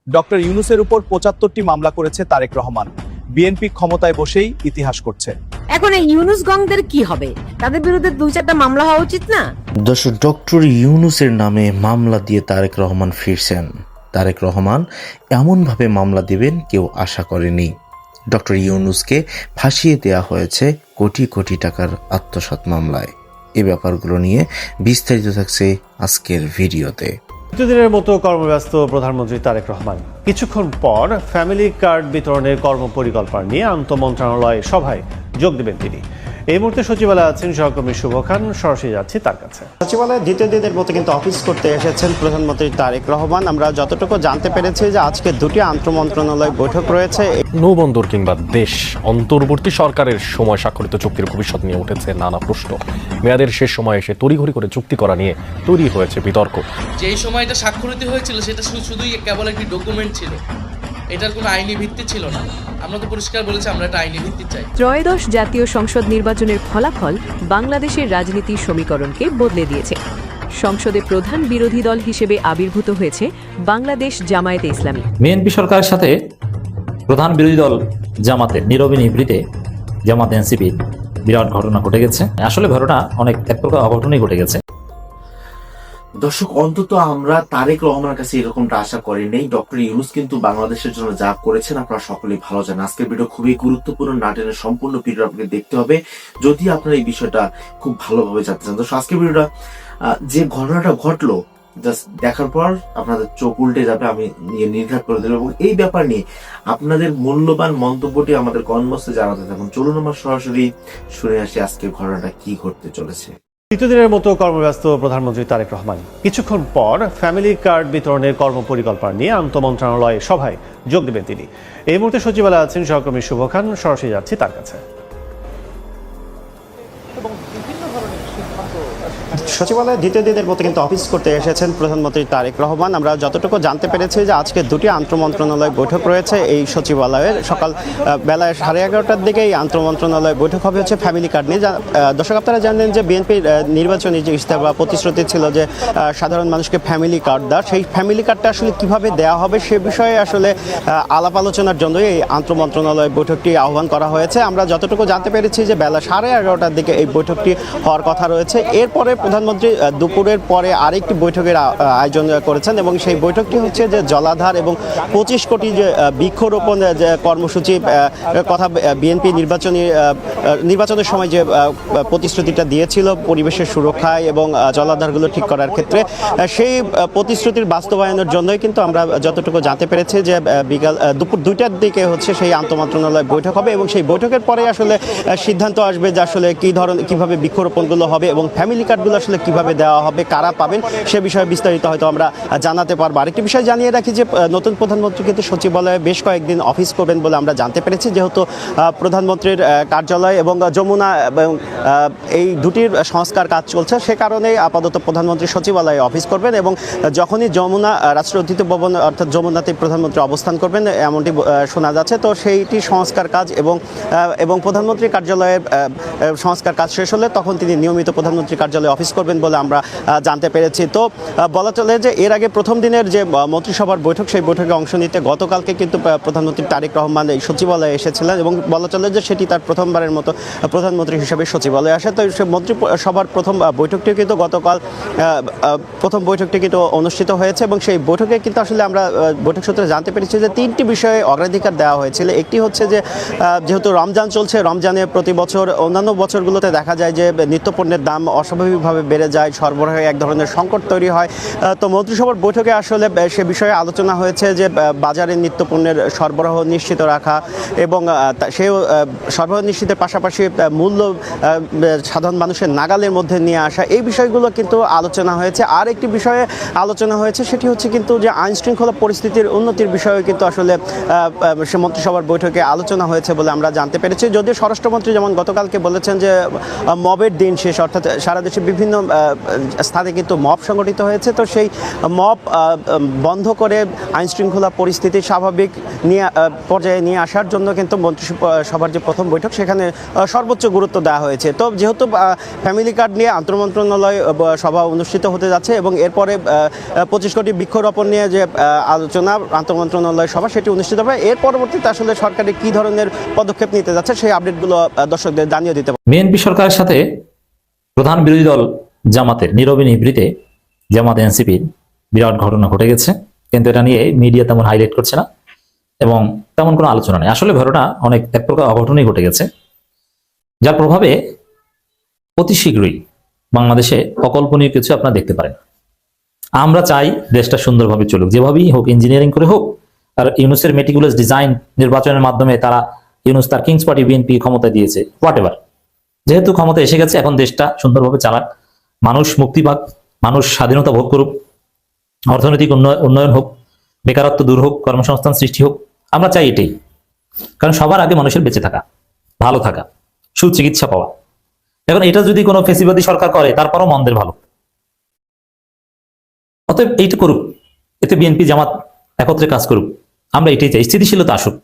Doctor ইউনূসের উপর ৭৫টি মামলা করেছে তারেক রহমান। বিএনপি ক্ষমতায় বসেই ইতিহাস করছে। এখন এই ইউনূস গংদের কি হবে? তাদের বিরুদ্ধে ২-৪টা মামলা হওয়া উচিত না? দর্শক, ডক্টর ইউনূসের নামে মামলা দিয়ে তারেক রহমান ফিরছেন। তারেক রহমান এমনভাবে মামলা দিবেন কেউ আশা করেনি। ডক্টর ইউনূসকে ফাঁসিয়ে দেওয়া হয়েছে কোটি কোটি টাকার আত্মসাৎ মামলায়। এই ব্যাপারগুলো নিয়ে বিস্তারিত থাকছে আজকের ভিডিওতে। প্রতিদিনের মতো কর্মব্যস্ত প্রধানমন্ত্রী তারেক রহমান কিছুক্ষণ পর ফ্যামিলি কার্ড বিতরণের কর্মপরিকল্পনা নিয়ে আন্তঃমন্ত্রণালয় সভায় যোগ দেবেন তিনি। এই মুহূর্তে সচিবালয়ে আছেন সহকর্মী শুভ খান, সরাসরি যাচ্ছি তার কাছে। সচিবালয়ে দ্বিতীয় দিনের মতো কিন্তু অফিস করতে এসেছেন প্রধানমন্ত্রী তারেক রহমান। আমরা যতটুকু জানতে পেরেছি যে আজকে দুটি আন্তঃমন্ত্রণালয় বৈঠক রয়েছে। নৌবন্দর কিংবা দেশ অন্তর্বর্তী সরকারের সময় স্বাক্ষরিত চুক্তির ভবিষ্যৎ নিয়ে উঠেছে নানা প্রশ্ন। মেয়াদের শেষ সময় এসে তড়িঘড়ি করে চুক্তি করা নিয়ে তৈরি হয়েছে বিতর্ক। যেই সময়টা স্বাক্ষরিত হয়েছিল সেটা শুধুই কেবল একটি ডকুমেন্ট ছিল, এটার কোনো আইনি ভিত্তি ছিল না। আমরা তো পরিষ্কার বলেছি আমরা একটা আইনি ভিত্তি চাই। ত্রয়োদশ জাতীয় সংসদ নির্বাচনের ফলাফল বাংলাদেশের রাজনীতির সমীকরণকে বদলে দিয়েছে। সংসদে প্রধান বিরোধী দল হিসেবে আবির্ভূত হয়েছে বাংলাদেশ জামায়াতে ইসলামী। বিএনপি সরকারের সাথে প্রধান বিরোধী দল জামাতের নীরবে নিভৃতে জামাত এনসিপি বিরাট ঘটনা ঘটে গেছে। আসলে ঘটনা অনেক এক প্রকার অঘটনই ঘটে গেছে। দর্শক, অন্তত আমরা তারেক রহমানের কাছে এরকমটা আশা করিনি। ডক্টর ইউনূস কিন্তু বাংলাদেশের জন্য যা করেছেন আপনারা সকলেই ভালো জানেন। আজকের ভিডিও খুবই গুরুত্বপূর্ণ, নাটেনের সম্পূর্ণ ভিডিও আপনাকে দেখতে হবে যদি আপনারা এই বিষয়টা খুব ভালোভাবে জানতে চান। দর্শক, আজকের ভিডিওটা যে ঘটনাটা ঘটলো জাস্ট দেখার পর আপনাদের চোখ উল্টে যাবে, আমি নির্ঘাত করে দেবো এবং এই ব্যাপার নিয়ে আপনাদের মূল্যবান মন্তব্যটি আমাদের কমেন্ট বক্সে জানাতে থাকুন। চলুন আমরা সরাসরি শুনে আসি আজকের ঘটনাটা কি ঘটতে চলেছে। তৃতীয় দিনের মতো কর্মব্যস্ত প্রধানমন্ত্রী তারেক রহমান কিছুক্ষণ পর ফ্যামিলি কার্ড বিতরণের কর্মপরিকল্পনা নিয়ে আন্তঃমন্ত্রণালয় সভায় যোগ দেবেন তিনি। এই মুহূর্তে সচিবালয়ে আছেন সহকর্মী শুভ খান, সরাসরি যাচ্ছি তার কাছে। সচিবালয়ে দ্বিতীয় দিনের মতো কিন্তু অফিস করতে এসেছেন প্রধানমন্ত্রী তারেক রহমান। আমরা যতটুকু জানতে পেরেছি যে আজকে দুটি আন্তঃমন্ত্রণালয় বৈঠক রয়েছে এই সচিবালয়ের। সকাল বেলায় 11:30টার দিকে এই আন্তঃমন্ত্রণালয় বৈঠক হবে হচ্ছে ফ্যামিলি কার্ড নিয়ে। দর্শক, আপনারা জানেন যে বিএনপির নির্বাচনী যে ইস্তেহার বা প্রতিশ্রুতি ছিল যে সাধারণ মানুষকে ফ্যামিলি কার্ড দেওয়া, সেই ফ্যামিলি কার্ডটা আসলে কিভাবে দেওয়া হবে সে বিষয়ে আসলে আলাপ আলোচনার জন্যই এই আন্তঃমন্ত্রণালয় বৈঠকটি আহ্বান করা হয়েছে। আমরা যতটুকু জানতে পেরেছি যে বেলা 11:30টার দিকে এই বৈঠকটি হওয়ার কথা রয়েছে। এরপরে প্রধানমন্ত্রী দুপুরের পরে আরেকটি বৈঠকের আয়োজন করেছেন এবং সেই বৈঠকটি হচ্ছে যে জলাধার এবং 25 কোটি যে বৃক্ষরোপণ যে কর্মসূচি কথা বিএনপি নির্বাচনের সময় যে প্রতিশ্রুতিটা দিয়েছিল পরিবেশের সুরক্ষায় এবং জলাধারগুলো ঠিক করার ক্ষেত্রে, সেই প্রতিশ্রুতির বাস্তবায়নের জন্যই কিন্তু আমরা যতটুকু জানতে পেরেছি যে দুপুর 2টার দিকে হচ্ছে সেই আন্তঃমন্ত্রণালয় বৈঠক হবে এবং সেই বৈঠকের পরে আসলে সিদ্ধান্ত আসবে যে আসলে কিভাবে বৃক্ষরোপণগুলো হবে এবং ফ্যামিলি কার্ডগুলো আসলে কিভাবে দেওয়া হবে, কারা পাবেন সে বিষয়ে বিস্তারিত হয়তো আমরা জানাতে পারবো। আরেকটি বিষয় জানিয়ে রাখি যে নতুন প্রধানমন্ত্রী কিন্তু সচিবালয়ে বেশ কয়েকদিন অফিস করবেন বলে আমরা জানতে পেরেছি, যেহেতু প্রধানমন্ত্রীর কার্যালয় এবং যমুনা এবং এই দুটির সংস্কার কাজ চলছে, সে কারণে আপাতত প্রধানমন্ত্রী সচিবালয়ে অফিস করবেন এবং যখনই যমুনা রাষ্ট্রীয় অতিথি ভবন অর্থাৎ যমুনাতে প্রধানমন্ত্রী অবস্থান করবেন এমনটি শোনা যাচ্ছে। তো সেইটি সংস্কার কাজ এবং প্রধানমন্ত্রীর কার্যালয়ের সংস্কার কাজ শেষ হলে তখন তিনি নিয়মিত প্রধানমন্ত্রী কার্যালয়ে অফিস করবেন বলে আমরা জানতে পেরেছি। তো বলা চলে যে এর আগে প্রথম দিনের যে মন্ত্রিসভার বৈঠক, সেই বৈঠকে অংশ নিতে গতকালকে কিন্তু প্রধানমন্ত্রী তারেক রহমান এই সচিবালয়ে এসেছিলেন এবং বলা চলে যে সেটি তার প্রথমবারের মতো প্রধানমন্ত্রী হিসেবে সচিবালয়ে আসে। তো সে মন্ত্রিসভার প্রথম বৈঠকটি কিন্তু গতকাল প্রথম বৈঠকটি কিন্তু অনুষ্ঠিত হয়েছে এবং সেই বৈঠকে কিন্তু আসলে আমরা বৈঠক সূত্রে জানতে পেরেছি যে 3টি বিষয়ে অগ্রাধিকার দেওয়া হয়েছিল। একটি হচ্ছে যে যেহেতু রমজান চলছে, রমজানে প্রতি বছর অন্যান্য বছরগুলোতে দেখা যায় যে নিত্যপণ্যের দাম অস্বাভাবিকভাবে বেড়ে যায়, সরবরাহে এক ধরনের সংকট তৈরি হয়। তো মন্ত্রিসভার বৈঠকে আসলে সে বিষয়ে আলোচনা হয়েছে যে বাজারে নিত্যপণ্যের সরবরাহ নিশ্চিত রাখা এবং সেই সরবরাহ নিশ্চিতের পাশাপাশি মূল্য সাধারণ মানুষের নাগালের মধ্যে নিয়ে আসা, এই বিষয়গুলো কিন্তু আলোচনা হয়েছে। আর একটি বিষয়ে আলোচনা হয়েছে সেটি হচ্ছে কিন্তু যে আইন শৃঙ্খলা পরিস্থিতির উন্নতির বিষয়ে কিন্তু আসলে সে মন্ত্রিসভার বৈঠকে আলোচনা হয়েছে বলে আমরা জানতে পেরেছি। যদিও স্বরাষ্ট্রমন্ত্রী যেমন গতকালকে বলেছেন যে মবের দিন শেষ, অর্থাৎ সারা দেশে বিভিন্ন স্থানে কিন্তু মব সংগঠিত হয়েছে। তো সেই মব বন্ধ করে আইনশৃঙ্খলা পরিস্থিতি স্বাভাবিক পর্যায়ে নিয়ে আসার জন্য কিন্তু মন্ত্রিসভার যে প্রথম বৈঠক সেখানে সর্বোচ্চ গুরুত্ব দেওয়া হয়েছে। তো যেহেতু ফ্যামিলি কার্ড নিয়ে আন্তঃমন্ত্রণালয় সভা অনুষ্ঠিত হতে যাচ্ছে এবং এরপরে 25 কোটি বৃক্ষরোপণ নিয়ে যে আলোচনা আন্তঃমন্ত্রণালয় সভা সেটি অনুষ্ঠিত হবে, এর পরবর্তীতে আসলে সরকারি কী ধরনের পদক্ষেপ নিতে যাচ্ছে সেই আপডেটগুলো দর্শকদের জানিয়ে দিতে পারে। বিএনপি সরকারের সাথে প্রধান বিরোধী দল জামাতের নীরবে নিভৃতে জামাত এনসিপির বিরাট ঘটনা ঘটে গেছে, কিন্তু এটা নিয়ে মিডিয়া তেমন হাইলাইট করছে না এবং তেমন কোনো আলোচনা নেই। আসলে ঘটনা অনেক এক প্রকার অঘটনই ঘটে গেছে, যার প্রভাবে অতি শীঘ্রই বাংলাদেশে অকল্পনীয় কিছু আপনারা দেখতে পারেন। আমরা চাই দেশটা সুন্দরভাবে চলুক, যেভাবেই হোক, ইঞ্জিনিয়ারিং করে হোক। আর ইউনুসের মেটিকুলাস ডিজাইন নির্বাচনের মাধ্যমে তারা ইউনুস তার কিংস পার্টি বিএনপি ক্ষমতা দিয়েছে, হোয়াট এভার, যেহেতু ক্ষমতা এসে গেছে এখন দেশটা সুন্দরভাবে চালাক, মানুষ মুক্তি পাক, মানুষ স্বাধীনতা ভোগ করুক, অর্থনৈতিক উন্নয়ন হোক, বেকারত্ব দূর হোক, কর্মসংস্থান সৃষ্টি হোক। আমরা চাই এটাই, কারণ সবার আগে মানুষের বেঁচে থাকা, ভালো থাকা, সুচিকিৎসা পাওয়া। এখন এটা যদি কোনো ফেসিবাদী সরকার করে তারপরও মন্দের ভালো, অতএব এইটা করুক, এতে বিএনপি জামাত একত্রে কাজ করুক। আমরা এটাই চাই, স্থিতিশীলতা আসুক,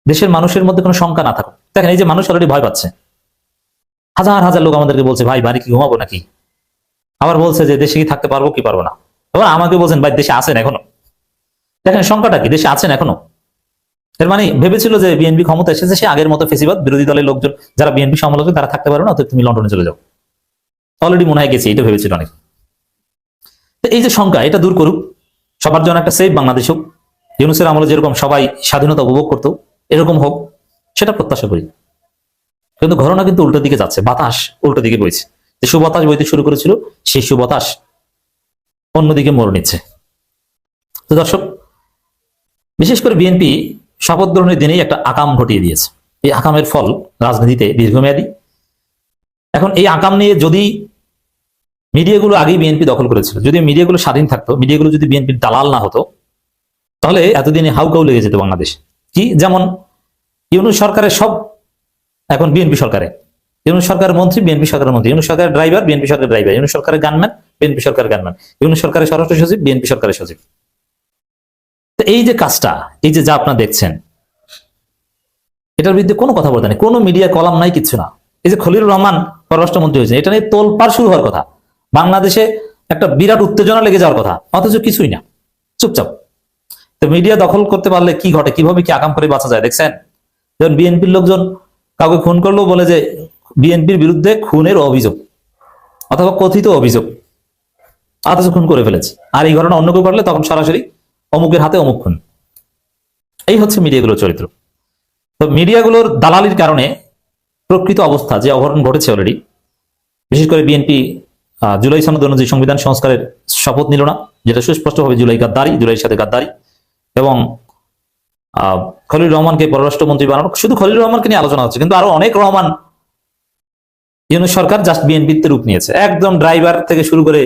দেশের মানুষের মধ্যে কোনো শঙ্কা না থাকুক। দেখেন এই যে মানুষ অলরেডি ভয় পাচ্ছে, হাজার হাজার লোক আমাদেরকে বলছে ভাই বাড়ি কি ঘুমাবো নাকি, আবার বলছে যে দেশে কি থাকতে পারবো কি পারবো না, আবার আমাকে বলছেন ভাই দেশে আছেন এখনো। দেখেন সংখ্যাটা কি, দেশে আছেন এখনো। এর মানে ভেবেছিল যে বিএনপি ক্ষমতা এসেছে, সে আগের মতো ফেসিবাদ বিরোধী দলের লোকজন যারা বিএনপি সমালোচক তারা থাকতে পারবে না, অতএব তুমি লন্ডনে চলে যাও। অলরেডি মনে হয় গেছে, এটা ভেবেছিল অনেক। তো এই যে সংখ্যা, এটা দূর করুক, সবার জন্য একটা সেফ বাংলাদেশ হোক, ইউনূসের আমলে যেরকম সবাই স্বাধীনতা উপভোগ করতো এরকম হোক, সেটা প্রত্যাশা করি। কিন্তু ঘটনা কিন্তু উল্টো দিকে যাচ্ছে, বাতাস উল্টো দিকে বইছে। যে সুবাতাস বইতে শুরু করেছিল সেই সুবাতাস অন্যদিকে মোড় নিচ্ছে। তো দর্শক, বিশেষ করে বিএনপি শপথ গ্রহণের দিনেই একটা আকাম ঘটিয়ে দিয়েছে। এই আকামের ফল রাজনীতিতে দীর্ঘমেয়াদী। এখন এই আকাম নিয়ে যদি মিডিয়াগুলো আগেই বিএনপি দখল করেছিল, যদি মিডিয়াগুলো স্বাধীন থাকতো, মিডিয়াগুলো যদি বিএনপির দালাল না হতো, তাহলে এতদিনে হাউকাউ লেগে যেত বাংলাদেশ। কি যেমন ইউনূস সরকারের সব এখন বিএনপি সরকারে, ইউনূস সরকারের মন্ত্রী বিএনপি সরকারের মন্ত্রী, ইউনূস সরকারের ড্রাইভার বিএনপি সরকারের ড্রাইভার, ইউনূস সরকারের গানম্যান বিএনপি সরকারের গানম্যান, ইউনূস সরকারের স্বরাষ্ট্র সচিব বিএনপি সরকারের সচিব। তো এই যে কাজটা, এই যে যা আপনারা দেখছেন, এটার বিরুদ্ধে কোনো কথা বলতে নেই, কোনো মিডিয়া কলাম নাই, কিচ্ছু না। এই যে খলিলুর রহমান পররাষ্ট্রমন্ত্রী হয়েছে, এটা নিয়ে তোলপাড় শুরু হওয়ার কথা, বাংলাদেশে একটা বিরাট উত্তেজনা লেগে যাওয়ার কথা, অথচ কিছুই না, চুপচাপ। তো মিডিয়া দখল করতে পারলে কি ঘটে, কিভাবে কি আকাম করে বাঁচা যায় দেখছেন। যেমন বিএনপির লোকজন কাউকে খুন করলেও বলে যে বিএনপির বিরুদ্ধে খুনের অভিযোগ অথবা কথিত অভিযোগ, অথচ খুন করে ফেলেছে। আর এই ঘটনা অন্য কেউ করলে তখন সরাসরি অমুকের হাতে অমুক খুন। এই হচ্ছে মিডিয়াগুলোর চরিত্র। তো মিডিয়াগুলোর দালালির কারণে প্রকৃত অবস্থা যে অঘটন ঘটেছে অলরেডি, বিশেষ করে বিএনপি জুলাই সনদ অনুযায়ী সংবিধান সংস্কারের শপথ নিল না, যেটা সুস্পষ্টভাবে জুলাই গাদ্দারি, জুলাইয়ের সাথে গাদ্দারি। এবং খলিলুর রহমানকে পররাষ্ট্রমন্ত্রী বানানো, শুধু খলিলুর রহমানকে নিয়ে আলোচনা হচ্ছে, কিন্তু আরো অনেক রহমান ইউনূস সরকার জাস্ট বিএনপিতে রূপ নিয়েছে। একদম ড্রাইভার থেকে শুরু করে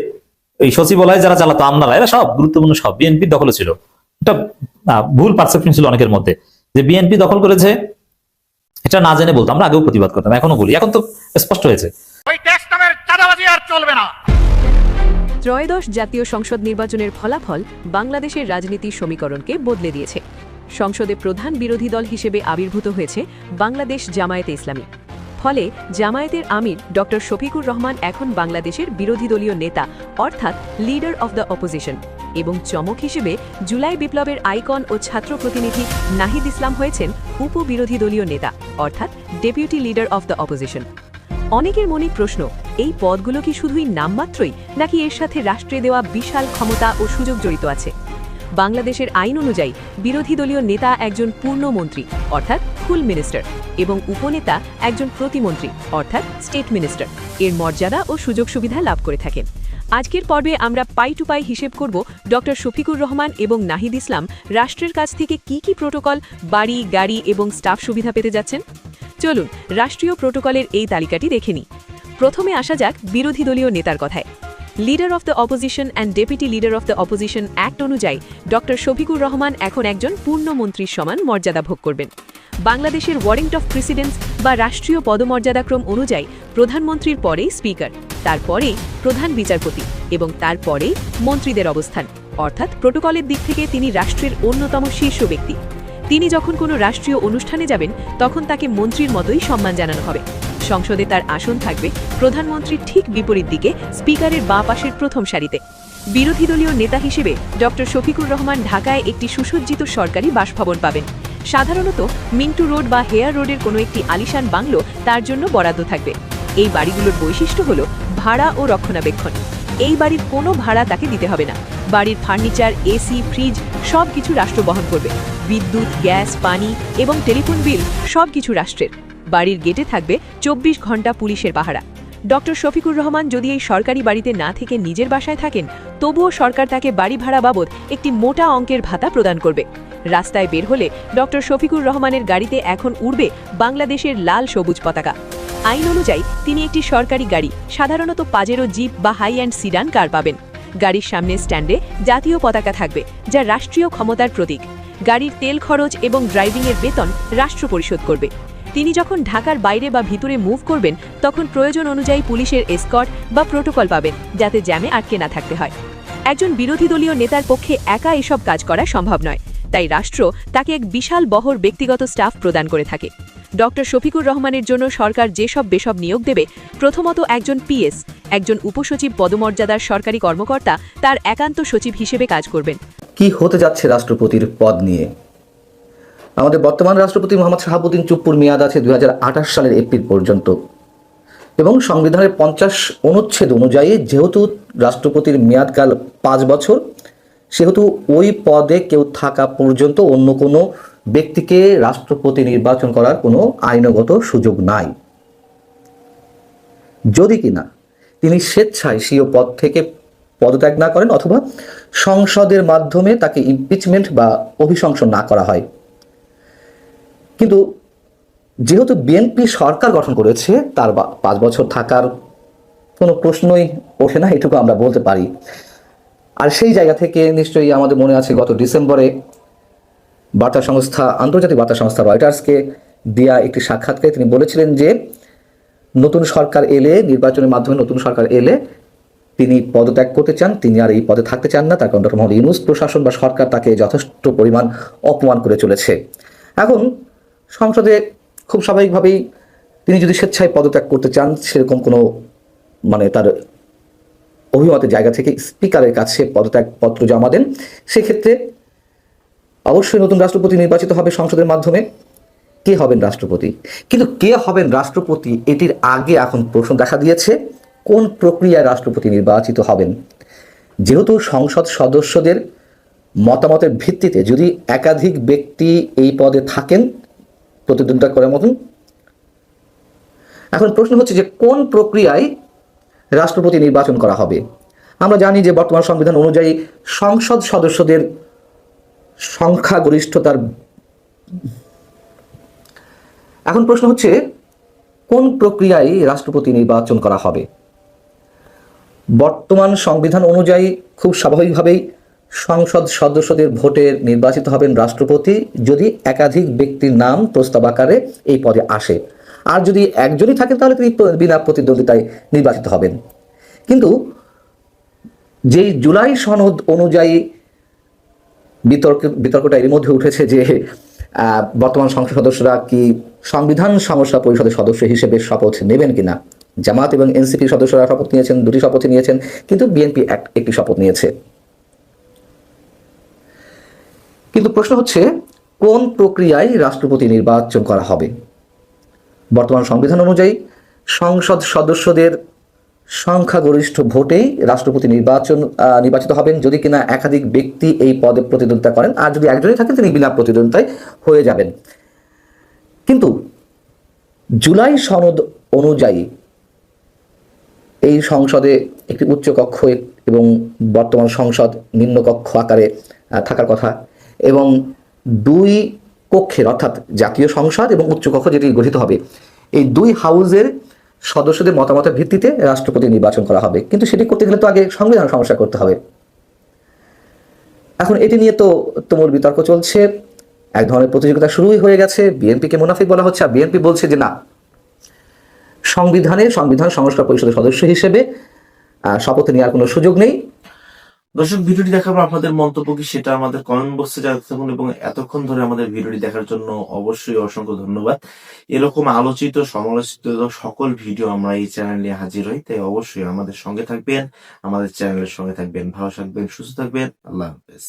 এই সচিবালয় যারা চালাতো আমলারা, এরা সব গুরুত্বপূর্ণ সব বিএনপির দখলে ছিল। এটা ভুল পারসেপশন ছিল অনেকের মধ্যে যে বিএনপি দখল করেছে, এটা না জেনে বলতো। আমরা আগেও প্রতিবাদ করতাম, এখনো বলি, এখন তো স্পষ্ট হয়েছে। ত্রয়োদশ জাতীয় সংসদ নির্বাচনের ফলাফল বাংলাদেশের রাজনীতির সমীকরণকে বদলে দিয়েছে। সংসদে প্রধান বিরোধী দল হিসেবে আবির্ভূত হয়েছে বাংলাদেশ জামায়াতে ইসলামী। ফলে জামায়াতের আমির ডক্টর শফিকুর রহমান এখন বাংলাদেশের বিরোধী দলীয় নেতা, অর্থাৎ লিডার অফ দ্য অপোজিশন। এবং চমক হিসেবে জুলাই বিপ্লবের আইকন ও ছাত্র প্রতিনিধি নাহিদ ইসলাম হয়েছেন উপবিরোধী দলীয় নেতা, অর্থাৎ deputy leader of the opposition. অনেকের মনে প্রশ্ন, এই পদগুলো কি শুধুই নামমাত্রই, নাকি এর সাথে রাষ্ট্রে দেওয়া বিশাল ক্ষমতা ও সুযোগ জড়িত আছে? বাংলাদেশের আইন অনুযায়ী বিরোধী দলীয় নেতা একজন পূর্ণমন্ত্রী, অর্থাৎ ফুল মিনিস্টার, এবং উপনেতা একজন প্রতিমন্ত্রী, অর্থাৎ স্টেট মিনিস্টার। এর মর্যাদা ও সুযোগ সুবিধা লাভ করে থাকেন। আজকের পর্বে আমরা পাই টু পাই হিসেব করব ডক্টর শফিকুর রহমান এবং নাহিদ ইসলাম রাষ্ট্রের কাছ থেকে কি কি প্রোটোকল, বাড়ি, গাড়ি এবং স্টাফ সুবিধা পেতে যাচ্ছেন। চলুন রাষ্ট্রীয় প্রোটোকলের এই তালিকাটি দেখে নিই। প্রথমে আসা যাক বিরোধী দলীয় নেতার কথায়। Leader of the opposition and deputy leader of the opposition act অনুযায়ী ডক্টর শফিকুর রহমান এখন একজন পূর্ণমন্ত্রীর সমান মর্যাদা ভোগ করবেন। বাংলাদেশের ওয়ারেন্ট অফ প্রেসিডেন্স বা রাষ্ট্রীয় পদমর্যাদাক্রম অনুযায়ী প্রধানমন্ত্রীর পরেই স্পিকার। তারপরেই প্রধান বিচারপতি এবং তারপরেই মন্ত্রীদের অবস্থান, অর্থাৎ প্রোটোকলের দিক থেকে তিনি রাষ্ট্রের অন্যতম শীর্ষ ব্যক্তি। তিনি যখন কোনো রাষ্ট্রীয় অনুষ্ঠানে যাবেন তখন তাকে মন্ত্রীর মতোই সম্মান জানানো হবে। সংসদে তার আসন থাকবে প্রধানমন্ত্রীর ঠিক বিপরীত দিকে, স্পিকারের বাঁ পাশের প্রথম সারিতে। বিরোধী দলীয় নেতা হিসেবে ডক্টর শফিকুর রহমান ঢাকায় একটি সুসজ্জিত সরকারি বাসভবন পাবেন। সাধারণত মিন্টু রোড বা হেয়ার রোডের কোনো একটি আলিশান বাংলো তার জন্য বরাদ্দ থাকবে। এই বাড়িগুলোর বৈশিষ্ট্য হল ভাড়া ও রক্ষণাবেক্ষণ। এই বাড়ির কোনো ভাড়া তাকে দিতে হবে না। বাড়ির ফার্নিচার, এসি, ফ্রিজ সব কিছু রাষ্ট্র বহন করবে। বিদ্যুৎ, গ্যাস, পানি এবং টেলিফোন বিল সব কিছু রাষ্ট্রের। বাড়ির গেটে থাকবে 24 ঘন্টা পুলিশের পাহারা। ডক্টর শফিকুর রহমান যদি এই সরকারি বাড়িতে না থেকে নিজের বাসায় থাকেন, তবুও সরকার তাকে বাড়ি ভাড়া বাবদ একটি মোটা অঙ্কের ভাতা প্রদান করবে। রাস্তায় বের হলে ডক্টর শফিকুর রহমানের গাড়িতে এখন উড়বে বাংলাদেশের লাল সবুজ পতাকা। আইন অনুযায়ী তিনি একটি সরকারি গাড়ি, সাধারণত পাজেরো জিপ বা হাই অ্যান্ড সিডান কার পাবেন। গাড়ির সামনে স্ট্যান্ডে জাতীয় পতাকা থাকবে, যা রাষ্ট্রীয় ক্ষমতার প্রতীক। গাড়ির তেল খরচ এবং ড্রাইভিংয়ের বেতন রাষ্ট্র পরিশোধ করবে। তিনি যখন ঢাকার বাইরে বা ভিতরে মুভ করবেন তখন প্রয়োজন অনুযায়ী পুলিশের এসকর্ট বা প্রোটোকল পাবেন, যাতে জ্যামে আটকে না থাকতে হয়। একজন বিরোধী দলীয় নেতার পক্ষে একা এসব কাজ করা সম্ভব নয়, তাই রাষ্ট্র তাকে এক বিশাল বহর ব্যক্তিগত স্টাফ প্রদান করে থাকে। ডক্টর শফিকুর রহমানের জন্য সরকার যেসব বেসব নিয়োগ দেবে, প্রথমত একজন পিএস, একজন উপসচিব পদমর্যাদার সরকারি কর্মকর্তা তার একান্ত সচিব হিসেবে কাজ করবেন। কি হতে যাচ্ছে রাষ্ট্রপতির পদ নিয়ে? আমাদের বর্তমান রাষ্ট্রপতি মোহাম্মদ শাহাবুদ্দিন চুপ্পুর মেয়াদ আছে 2028 সালের এপ্রিল পর্যন্ত এবং সংবিধানের 50 অনুচ্ছেদ অনুযায়ী যেহেতু রাষ্ট্রপতির মেয়াদকাল 5 বছর, সেহেতু ওই পদে কেউ থাকা পর্যন্ত অন্য কোনো ব্যক্তিকে রাষ্ট্রপতি নির্বাচন করার কোনো আইনগত সুযোগ নাই, যদি কিনা তিনি স্বেচ্ছায় স্বীয় পদ থেকে পদত্যাগ না করেন অথবা সংসদের মাধ্যমে তাকে ইমপিচমেন্ট বা অভিশংসন না করা হয়। কিন্তু যেহেতু বিএনপি সরকার গঠন করেছে, তার 5 বছর থাকার কোনো প্রশ্নই ওঠে না, এটুকু আমরা বলতে পারি। আর সেই জায়গা থেকে নিশ্চয়ই আমাদের মনে আছে গত ডিসেম্বরে আন্তর্জাতিক বার্তা সংস্থা রয়টার্সকে দেয়া একটি সাক্ষাৎকারে তিনি বলেছিলেন যে নতুন সরকার এলে, নির্বাচনের মাধ্যমে নতুন সরকার এলে তিনি পদত্যাগ করতে চান, তিনি আর এই পদে থাকতে চান না, তার কারণ ডক্টর মোহাম্মদ ইউনূস প্রশাসন বা সরকার তাকে যথেষ্ট পরিমাণ অপমান করে চলেছে। এখন সংসদে খুব স্বাভাবিকভাবেই তিনি যদি স্বেচ্ছায় পদত্যাগ করতে চান, সেরকম কোনো তার অভিমতের জায়গা থেকে স্পিকারের কাছে পদত্যাগ পত্র জমা দেন, সেক্ষেত্রে অবশ্যই নতুন রাষ্ট্রপতি নির্বাচিত হবে সংসদের মাধ্যমে। কে হবেন রাষ্ট্রপতি? কিন্তু কে হবেন রাষ্ট্রপতি এটির আগে এখন প্রশ্ন দেখা দিয়েছে কোন প্রক্রিয়ায় রাষ্ট্রপতি নির্বাচিত হবেন। যেহেতু সংসদ সদস্যদের মতামতের ভিত্তিতে যদি একাধিক ব্যক্তি এই পদে থাকেন প্রতিদ্বন্দ্বিতা করার মতন, এখন প্রশ্ন হচ্ছে যে কোন প্রক্রিয়ায় রাষ্ট্রপতি নির্বাচন করা হবে। আমরা জানি যে বর্তমান সংবিধান অনুযায়ী সংসদ সদস্যদের সংখ্যাগরিষ্ঠতার, এখন প্রশ্ন হচ্ছে কোন প্রক্রিয়ায় রাষ্ট্রপতি নির্বাচন করা হবে। বর্তমান সংবিধান অনুযায়ী খুব স্বাভাবিকভাবেই সংসদ সদস্যদের ভোটে নির্বাচিত হবেন রাষ্ট্রপতি যদি একাধিক ব্যক্তির নাম প্রস্তাব আকারে এই পদে আসে, আর যদি একজনই থাকেন তাহলে তিনি বিনা প্রতিদ্বন্দ্বিতায় নির্বাচিত হবেন। কিন্তু যেই জুলাই সনদ অনুযায়ী বিতর্কটা এর মধ্যে উঠেছে যে বর্তমান সংসদ সদস্যরা কি সংবিধান সমস্যা পরিষদের সদস্য হিসেবে শপথ নেবেন কিনা। জামাত এবং এনসিপি সদস্যরা শপথ নিয়েছেন, 2টি শপথ নিয়েছেন, কিন্তু বিএনপি একটি শপথ নিয়েছে। কিন্তু প্রশ্ন হচ্ছে কোন প্রক্রিয়ায় রাষ্ট্রপতি নির্বাচন করা হবে। বর্তমান সংবিধান অনুযায়ী সংসদ সদস্যদের সংখ্যাগরিষ্ঠ ভোটেই রাষ্ট্রপতি নির্বাচিত হবেন যদি কিনা একাধিক ব্যক্তি এই পদে প্রতিদ্বন্দ্বিতা করেন, আর যদি একজনই থাকেন তিনি বিনা প্রতিদ্বন্দ্বিতায় হয়ে যাবেন। কিন্তু জুলাই সনদ অনুযায়ী এই সংসদে একটি উচ্চ কক্ষ এবং বর্তমান সংসদ নিম্নকক্ষ আকারে থাকার কথা, এবং 2 কক্ষের অর্থাৎ জাতীয় সংসদ এবং উচ্চ কক্ষ যেটি গঠিত হবে, এই 2 হাউজের সদস্যদের মতামতের ভিত্তিতে রাষ্ট্রপতি নির্বাচন করা হবে। কিন্তু সেটি করতে গেলে তো আগে সংবিধান সমস্যা করতে হবে। এখন এটি নিয়ে তো তুমুল বিতর্ক চলছে, এক ধরনের প্রতিযোগিতা শুরুই হয়ে গেছে। বিএনপিকে মুনাফিক বলা হচ্ছে, আর বিএনপি বলছে যে না, সংবিধান সংস্কার পরিষদের সদস্য হিসেবে শপথ নেওয়ার কোনো সুযোগ নেই। দর্শক, ভিডিওটি দেখার পর আপনাদের মন্তব্য কি সেটা আমাদের কমেন্ট বক্সে জানাতে থাকুন, এবং এতক্ষণ ধরে আমাদের ভিডিওটি দেখার জন্য অবশ্যই অসংখ্য ধন্যবাদ। এরকম আলোচিত সমালোচিত সকল ভিডিও আমরা এই চ্যানেলে হাজির হই, তাই অবশ্যই আমাদের সঙ্গে থাকবেন, আমাদের চ্যানেলের সঙ্গে থাকবেন। ভালো থাকবেন, সুস্থ থাকবেন। আল্লাহ হাফেজ।